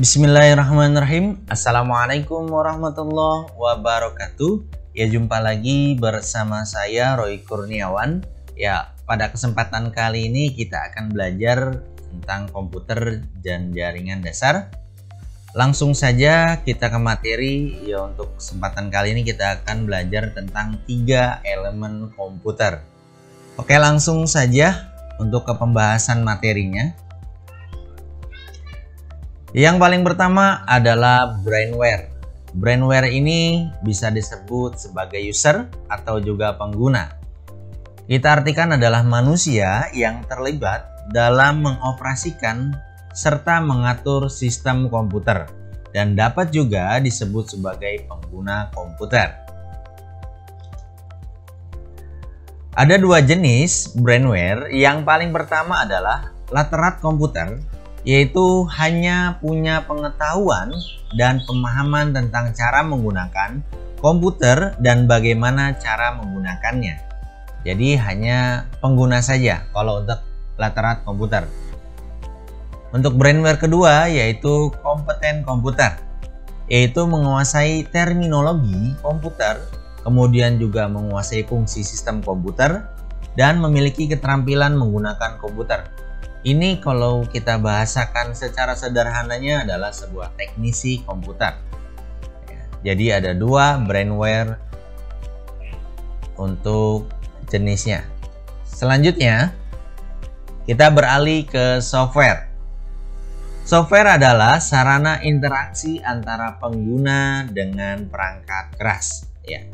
Bismillahirrahmanirrahim. Assalamualaikum warahmatullahi wabarakatuh. Ya, jumpa lagi bersama saya Roy Kurniawan. Ya, pada kesempatan kali ini kita akan belajar tentang komputer dan jaringan dasar. Langsung saja kita ke materi. Ya, untuk kesempatan kali ini kita akan belajar tentang 3 elemen komputer. Oke, langsung saja untuk ke pembahasan materinya. Yang paling pertama adalah brainware. Brainware ini bisa disebut sebagai user atau juga pengguna. Kita artikan adalah manusia yang terlibat dalam mengoperasikan serta mengatur sistem komputer dan dapat juga disebut sebagai pengguna komputer. Ada 2 jenis brainware. Yang paling pertama adalah lateral komputer, yaitu hanya punya pengetahuan dan pemahaman tentang cara menggunakan komputer dan bagaimana cara menggunakannya. Jadi hanya pengguna saja kalau untuk lateral komputer. Untuk brainware kedua yaitu kompeten komputer, yaitu menguasai terminologi komputer, kemudian juga menguasai fungsi sistem komputer dan memiliki keterampilan menggunakan komputer. Ini kalau kita bahasakan secara sederhananya adalah sebuah teknisi komputer. Jadi ada 2 brainware untuk jenisnya. Selanjutnya kita beralih ke software. Software adalah sarana interaksi antara pengguna dengan perangkat keras. Ya,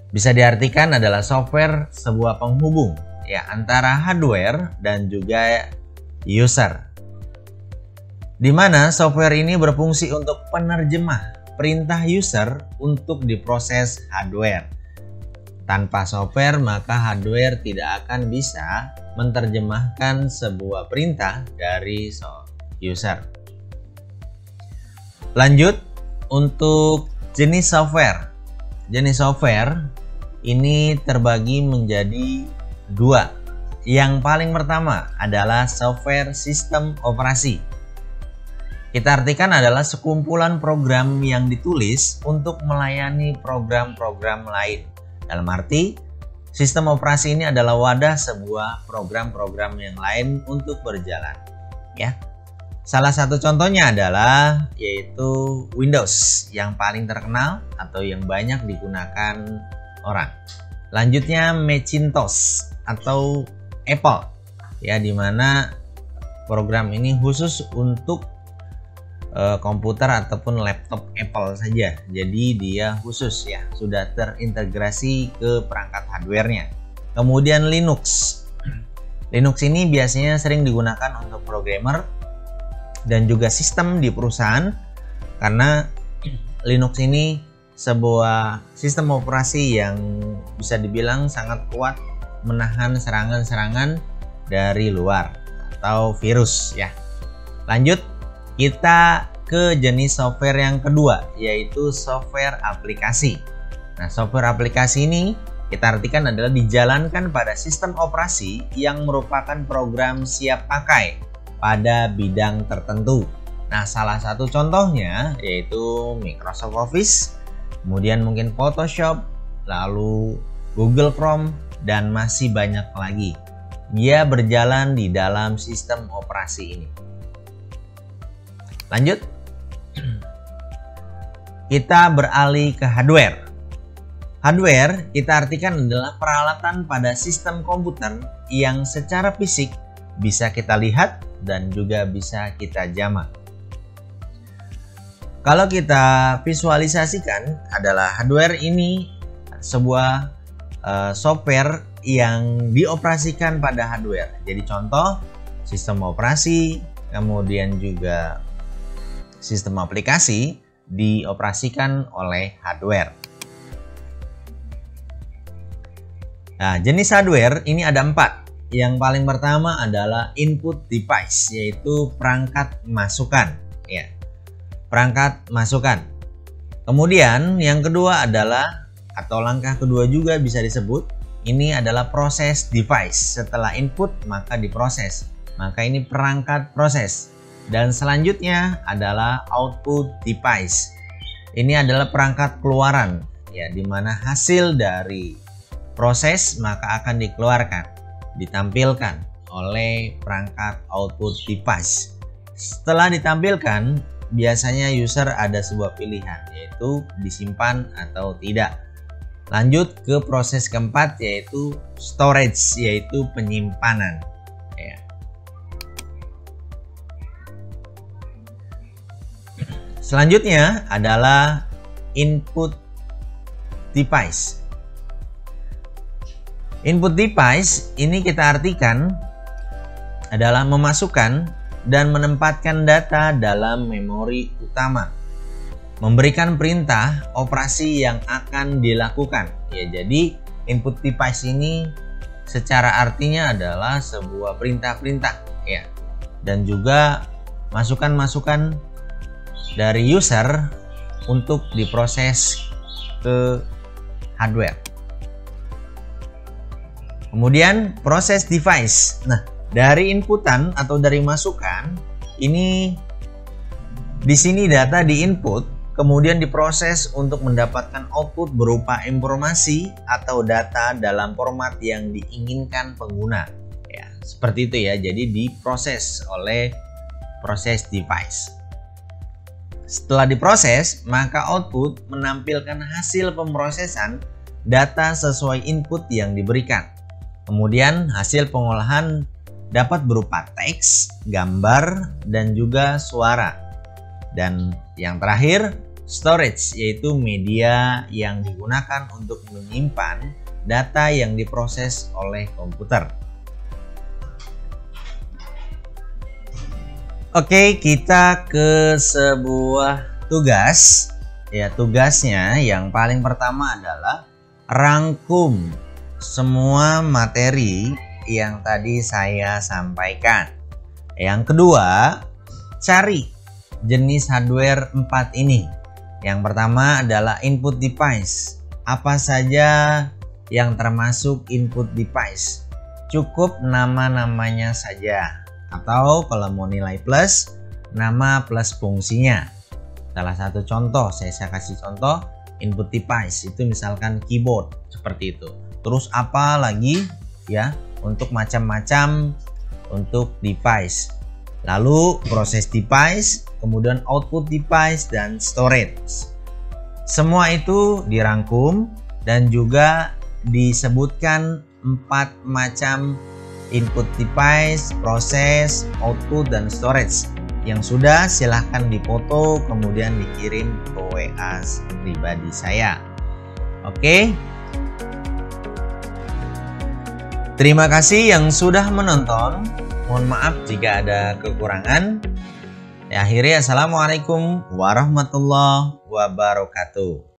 bisa diartikan adalah software sebuah penghubung ya antara hardware dan juga user, di mana software ini berfungsi untuk penerjemah perintah user untuk diproses hardware. Tanpa software maka hardware tidak akan bisa menerjemahkan sebuah perintah dari user. Lanjut untuk jenis software. Jenis software ini terbagi menjadi 2. Yang paling pertama adalah software sistem operasi. Kita artikan adalah sekumpulan program yang ditulis untuk melayani program-program lain. Dalam arti, sistem operasi ini adalah wadah sebuah program-program yang lain untuk berjalan. Ya, salah satu contohnya adalah yaitu Windows yang paling terkenal atau yang banyak digunakan orang. Lanjutnya Macintosh atau Apple, ya, dimana program ini khusus untuk komputer ataupun laptop Apple saja. Jadi dia khusus ya, sudah terintegrasi ke perangkat hardware-nya. Kemudian Linux. Linux ini biasanya sering digunakan untuk programmer dan juga sistem di perusahaan, karena Linux ini sebuah sistem operasi yang bisa dibilang sangat kuat menahan serangan-serangan dari luar atau virus ya. Lanjut kita ke jenis software yang kedua yaitu software aplikasi. Nah, software aplikasi ini kita artikan adalah dijalankan pada sistem operasi yang merupakan program siap pakai pada bidang tertentu. Nah, salah satu contohnya yaitu Microsoft Office, kemudian mungkin Photoshop, lalu Google Chrome, dan masih banyak lagi. Dia berjalan di dalam sistem operasi ini. Lanjut, kita beralih ke hardware. Hardware kita artikan adalah peralatan pada sistem komputer yang secara fisik bisa kita lihat dan juga bisa kita jamah. Kalau kita visualisasikan adalah hardware ini sebuah software yang dioperasikan pada hardware. Jadi contoh sistem operasi, kemudian juga sistem aplikasi dioperasikan oleh hardware. Nah, jenis hardware ini ada 4. Yang paling pertama adalah input device, yaitu perangkat masukan ya. Perangkat masukan. Kemudian yang kedua adalah, atau langkah kedua juga bisa disebut, ini adalah proses device. Setelah input maka diproses, maka ini perangkat proses. Dan selanjutnya adalah output device. Ini adalah perangkat keluaran ya, di mana hasil dari proses maka akan dikeluarkan, ditampilkan oleh perangkat output device. Setelah ditampilkan, biasanya user ada sebuah pilihan, yaitu disimpan atau tidak. Lanjut ke proses keempat, yaitu storage, yaitu penyimpanan ya. Selanjutnya adalah input device. Input device ini kita artikan adalah memasukkan dan menempatkan data dalam memori utama, memberikan perintah operasi yang akan dilakukan ya. Jadi input device ini secara artinya adalah sebuah perintah-perintah ya, dan juga masukan-masukan dari user untuk diproses ke hardware. Kemudian proses device. Nah, dari inputan atau dari masukan ini, di sini data diinput kemudian diproses untuk mendapatkan output berupa informasi atau data dalam format yang diinginkan pengguna ya, seperti itu ya. Jadi diproses oleh proses device. Setelah diproses, maka output menampilkan hasil pemrosesan data sesuai input yang diberikan. Kemudian hasil pengolahan dapat berupa teks, gambar, dan juga suara. Dan yang terakhir, storage, yaitu media yang digunakan untuk menyimpan data yang diproses oleh komputer. Oke, kita ke sebuah tugas. Ya, tugasnya yang paling pertama adalah rangkum semua materi yang tadi saya sampaikan. Yang kedua, cari jenis hardware 4 ini. Yang pertama adalah input device. Apa saja yang termasuk input device? Cukup nama-namanya saja. Atau kalau mau nilai plus, nama plus fungsinya. Salah satu contoh, saya kasih contoh input device itu misalkan keyboard seperti itu. Terus apa lagi ya untuk macam-macam untuk device. Lalu proses device, kemudian output device dan storage. Semua itu dirangkum dan juga disebutkan 4 macam input device, proses, output dan storage. Yang sudah silahkan dipoto kemudian dikirim ke WA pribadi saya. Oke. Terima kasih yang sudah menonton. Mohon maaf jika ada kekurangan. Akhirnya, assalamualaikum warahmatullahi wabarakatuh.